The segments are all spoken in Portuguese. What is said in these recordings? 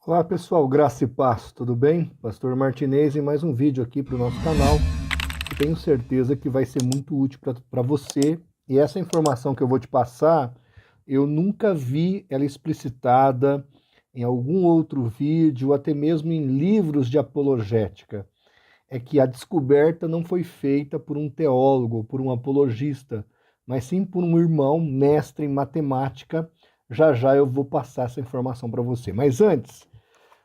Olá pessoal, graça e paz, tudo bem? Pastor Martinez em mais um vídeo aqui para o nosso canal. Tenho certeza que vai ser muito útil para você. E essa informação que eu vou te passar, eu nunca vi ela explicitada em algum outro vídeo, até mesmo em livros de apologética. É que a descoberta não foi feita por um teólogo, por um apologista, mas sim por um irmão mestre em matemática. Já já eu vou passar essa informação para você. Mas antes,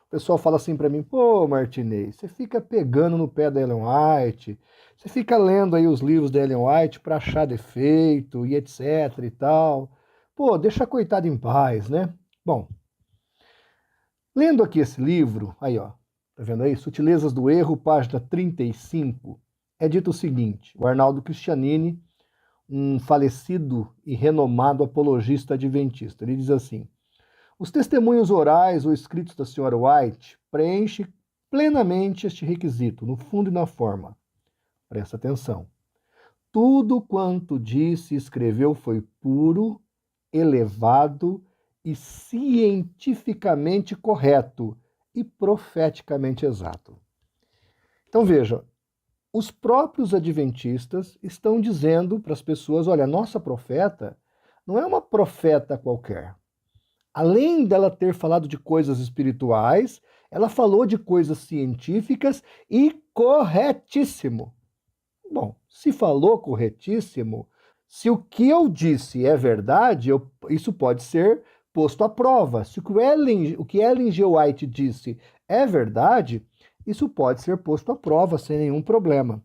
o pessoal fala assim para mim: pô, Martinez, você fica pegando no pé da Ellen White, você fica lendo aí os livros da Ellen White para achar defeito e etc e tal. Pô, deixa a coitada em paz, né? Bom, lendo aqui esse livro, aí ó, tá vendo aí? Sutilezas do Erro, página 35, é dito o seguinte: o Arnaldo Cristianini, um falecido e renomado apologista adventista, ele diz assim: os testemunhos orais ou escritos da Sra. White preenchem plenamente este requisito, no fundo e na forma. Presta atenção. Tudo quanto disse e escreveu foi puro, elevado e cientificamente correto e profeticamente exato. Então veja, os próprios adventistas estão dizendo para as pessoas: olha, a nossa profeta não é uma profeta qualquer. Além dela ter falado de coisas espirituais, ela falou de coisas científicas e corretíssimo. Bom, se falou corretíssimo, se o que eu disse é verdade, isso pode ser posto à prova. Se o que Ellen G. White disse é verdade, isso pode ser posto à prova sem nenhum problema.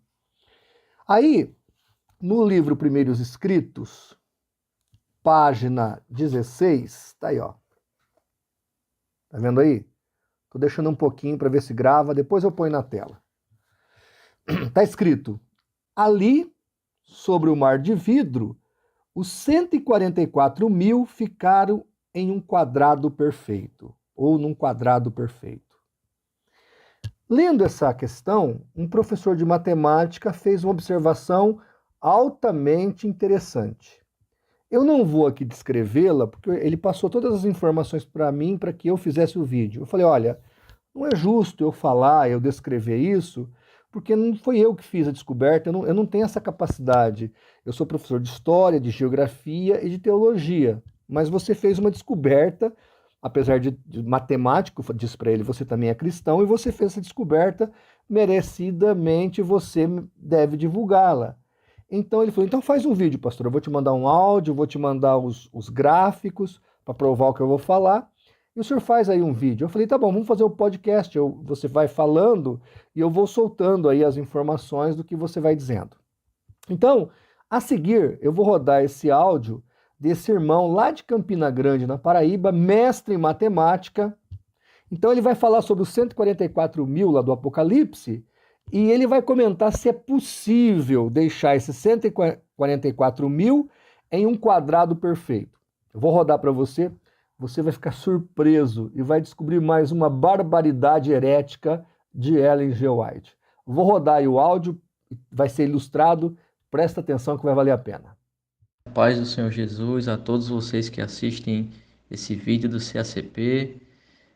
Aí, no livro Primeiros Escritos, página 16, tá aí, ó. Tá vendo aí? Tô deixando um pouquinho para ver se grava, depois eu ponho na tela. Tá escrito: ali, sobre o mar de vidro, os 144.000 ficaram em um quadrado perfeito, ou num quadrado perfeito. Lendo essa questão, um professor de matemática fez uma observação altamente interessante. Eu não vou aqui descrevê-la, porque ele passou todas as informações para mim para que eu fizesse o vídeo. Eu falei: olha, não é justo eu falar, eu descrever isso, porque não foi eu que fiz a descoberta, eu não tenho essa capacidade. Eu sou professor de história, de geografia e de teologia, mas você fez uma descoberta, apesar de matemático, disse para ele: você também é cristão, e você fez essa descoberta, merecidamente você deve divulgá-la. Então ele falou: então faz um vídeo, pastor, eu vou te mandar um áudio, vou te mandar os gráficos para provar o que eu vou falar, e o senhor faz aí um vídeo. Eu falei: tá bom, vamos fazer o podcast, você vai falando e eu vou soltando aí as informações do que você vai dizendo. Então, a seguir, eu vou rodar esse áudio desse irmão lá de Campina Grande, na Paraíba, mestre em matemática. Então ele vai falar sobre os 144.000 lá do Apocalipse, e ele vai comentar se é possível deixar esses 144.000 em um quadrado perfeito. Eu vou rodar para você, você vai ficar surpreso e vai descobrir mais uma barbaridade herética de Ellen G. White. Vou rodar aí o áudio, vai ser ilustrado, presta atenção que vai valer a pena. Paz do Senhor Jesus a todos vocês que assistem esse vídeo do CACP.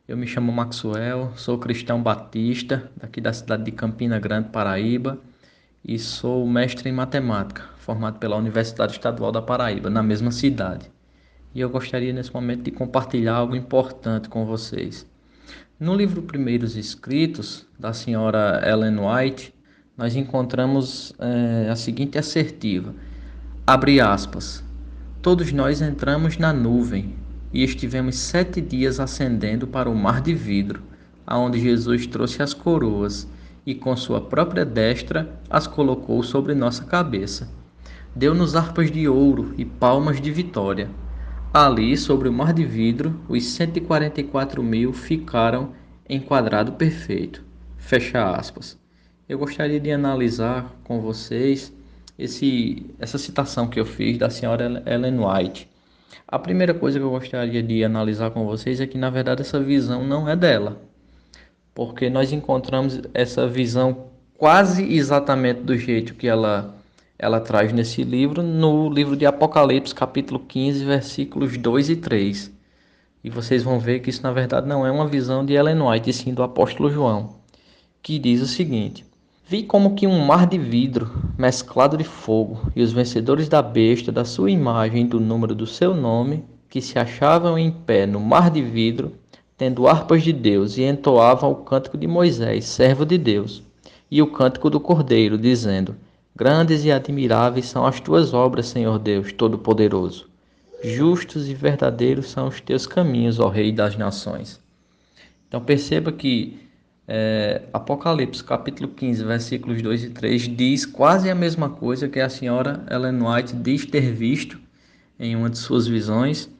Eu me chamo Maxwell, sou cristão batista, daqui da cidade de Campina Grande, Paraíba, e sou mestre em matemática, formado pela Universidade Estadual da Paraíba, na mesma cidade. E eu gostaria nesse momento de compartilhar algo importante com vocês. No livro Primeiros Escritos, da senhora Ellen White, nós encontramos a seguinte assertiva, abre aspas, todos nós entramos na nuvem e estivemos 7 dias ascendendo para o mar de vidro, aonde Jesus trouxe as coroas e com sua própria destra as colocou sobre nossa cabeça. Deu-nos harpas de ouro e palmas de vitória. Ali, sobre o mar de vidro, os 144.000 ficaram em quadrado perfeito. Fecha aspas. Eu gostaria de analisar com vocês essa citação que eu fiz da senhora Ellen White. A primeira coisa que eu gostaria de analisar com vocês é que, na verdade, essa visão não é dela, porque nós encontramos essa visão quase exatamente do jeito que ela traz nesse livro, no livro de Apocalipse, capítulo 15, versículos 2 e 3. E vocês vão ver que isso na verdade não é uma visão de Ellen White, e sim do apóstolo João, que diz o seguinte: vi como que um mar de vidro mesclado de fogo, e os vencedores da besta, da sua imagem e do número do seu nome, que se achavam em pé no mar de vidro, tendo harpas de Deus, e entoavam o cântico de Moisés, servo de Deus, e o cântico do Cordeiro, dizendo: grandes e admiráveis são as tuas obras, Senhor Deus Todo-Poderoso. Justos e verdadeiros são os teus caminhos, ó Rei das Nações. Então perceba que Apocalipse capítulo 15, versículos 2 e 3 diz quase a mesma coisa que a senhora Ellen White diz ter visto em uma de suas visões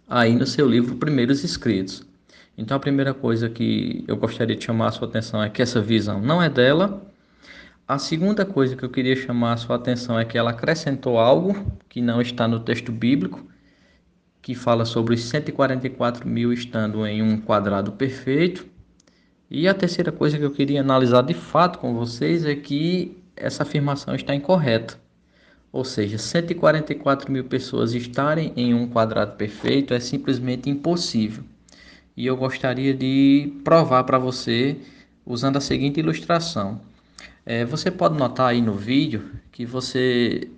aí no seu livro Primeiros Escritos. Então a primeira coisa que eu gostaria de chamar a sua atenção é que essa visão não é dela. A segunda coisa que eu queria chamar a sua atenção é que ela acrescentou algo que não está no texto bíblico, que fala sobre os 144 mil estando em um quadrado perfeito. E a terceira coisa que eu queria analisar de fato com vocês é que essa afirmação está incorreta. Ou seja, 144 mil pessoas estarem em um quadrado perfeito é simplesmente impossível. E eu gostaria de provar para você usando a seguinte ilustração. Você pode notar aí no vídeo que você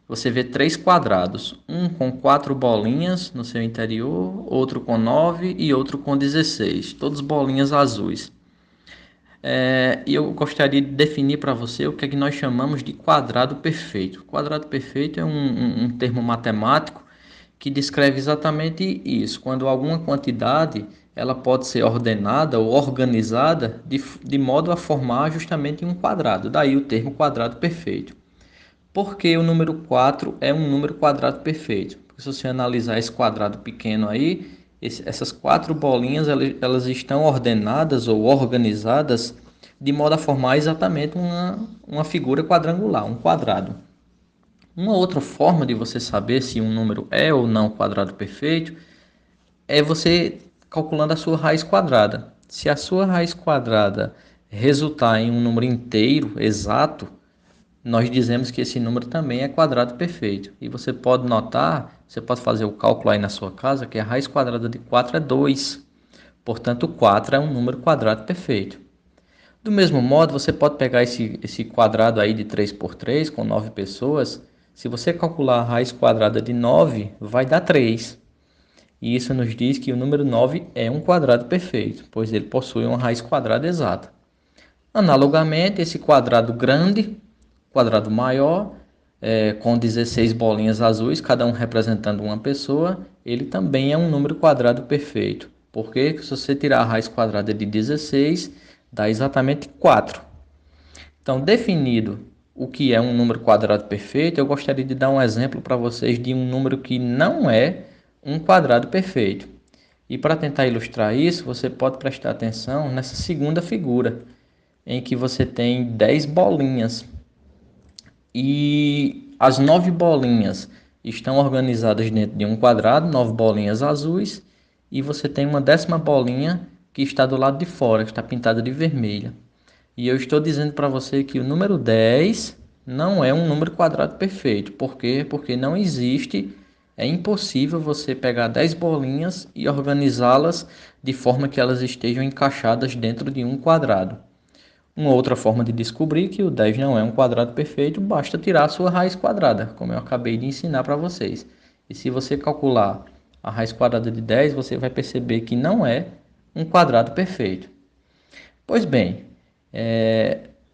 vê três quadrados, um com 4 bolinhas no seu interior, outro com 9 e outro com 16, todos bolinhas azuis. E eu gostaria de definir para você o que é que nós chamamos de quadrado perfeito. Quadrado perfeito é um termo matemático que descreve exatamente isso, quando alguma quantidade ela pode ser ordenada ou organizada de modo a formar justamente um quadrado, daí o termo quadrado perfeito. Por que o número 4 é um número quadrado perfeito? Porque se você analisar esse quadrado pequeno aí, essas 4 bolinhas elas estão ordenadas ou organizadas de modo a formar exatamente uma figura quadrangular, um quadrado. Uma outra forma de você saber se um número é ou não quadrado perfeito é você calculando a sua raiz quadrada. Se a sua raiz quadrada resultar em um número inteiro, exato, nós dizemos que esse número também é quadrado perfeito. E você pode notar, você pode fazer o cálculo aí na sua casa, que a raiz quadrada de 4 é 2. Portanto, 4 é um número quadrado perfeito. Do mesmo modo, você pode pegar esse quadrado aí de 3 por 3, com 9 pessoas. Se você calcular a raiz quadrada de 9, vai dar 3. E isso nos diz que o número 9 é um quadrado perfeito, pois ele possui uma raiz quadrada exata. Analogamente, esse quadrado grande, quadrado maior, com 16 bolinhas azuis, cada um representando uma pessoa, ele também é um número quadrado perfeito. Porque se você tirar a raiz quadrada de 16, dá exatamente 4. Então, definido o que é um número quadrado perfeito, eu gostaria de dar um exemplo para vocês de um número que não é um quadrado perfeito. E para tentar ilustrar isso, você pode prestar atenção nessa segunda figura, em que você tem 10 bolinhas. E as 9 bolinhas estão organizadas dentro de um quadrado, 9 bolinhas azuis, e você tem uma 10ª bolinha que está do lado de fora, que está pintada de vermelha. E eu estou dizendo para você que o número 10 não é um número quadrado perfeito. Por quê? Porque não existe, é impossível você pegar 10 bolinhas e organizá-las de forma que elas estejam encaixadas dentro de um quadrado. Uma outra forma de descobrir que o 10 não é um quadrado perfeito, basta tirar a sua raiz quadrada, como eu acabei de ensinar para vocês. E se você calcular a raiz quadrada de 10, você vai perceber que não é um quadrado perfeito. Pois bem,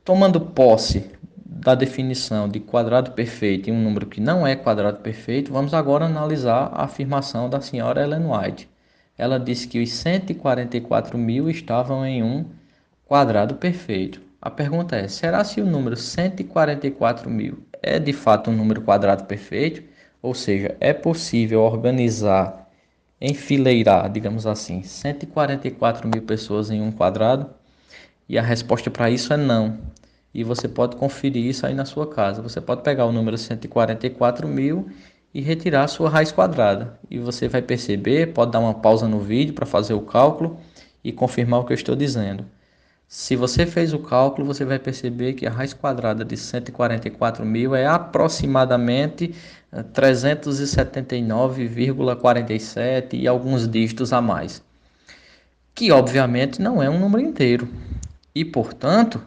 tomando posse da definição de quadrado perfeito em um número que não é quadrado perfeito, vamos agora analisar a afirmação da senhora Ellen White. Ela disse que os 144 mil estavam em um quadrado perfeito. A pergunta é, será se o número 144 mil é de fato um número quadrado perfeito? Ou seja, é possível organizar, enfileirar, digamos assim, 144 mil pessoas em um quadrado? E a resposta para isso é não. E você pode conferir isso aí na sua casa. Você pode pegar o número 144 mil e retirar a sua raiz quadrada. E você vai perceber, pode dar uma pausa no vídeo para fazer o cálculo e confirmar o que eu estou dizendo. Se você fez o cálculo, você vai perceber que a raiz quadrada de 144.000 é aproximadamente 379,47 e alguns dígitos a mais, que obviamente não é um número inteiro. E, portanto,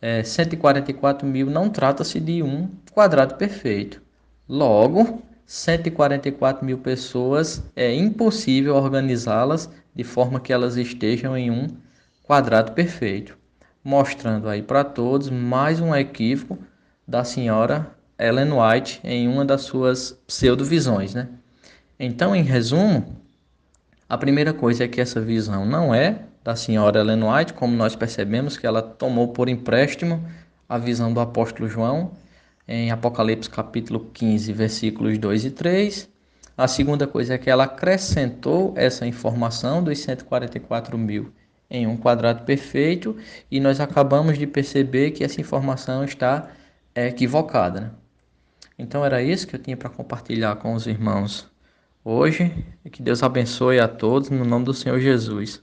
144.000 não trata-se de um quadrado perfeito. Logo, 144.000 pessoas é impossível organizá-las de forma que elas estejam em um quadrado perfeito, mostrando aí para todos mais um equívoco da senhora Ellen White em uma das suas pseudovisões, né? Então, em resumo, a primeira coisa é que essa visão não é da senhora Ellen White, como nós percebemos que ela tomou por empréstimo a visão do apóstolo João em Apocalipse capítulo 15, versículos 2 e 3. A segunda coisa é que ela acrescentou essa informação dos 144.000 em um quadrado perfeito e nós acabamos de perceber que essa informação está equivocada, né? Então era isso que eu tinha para compartilhar com os irmãos hoje, e que Deus abençoe a todos no nome do Senhor Jesus.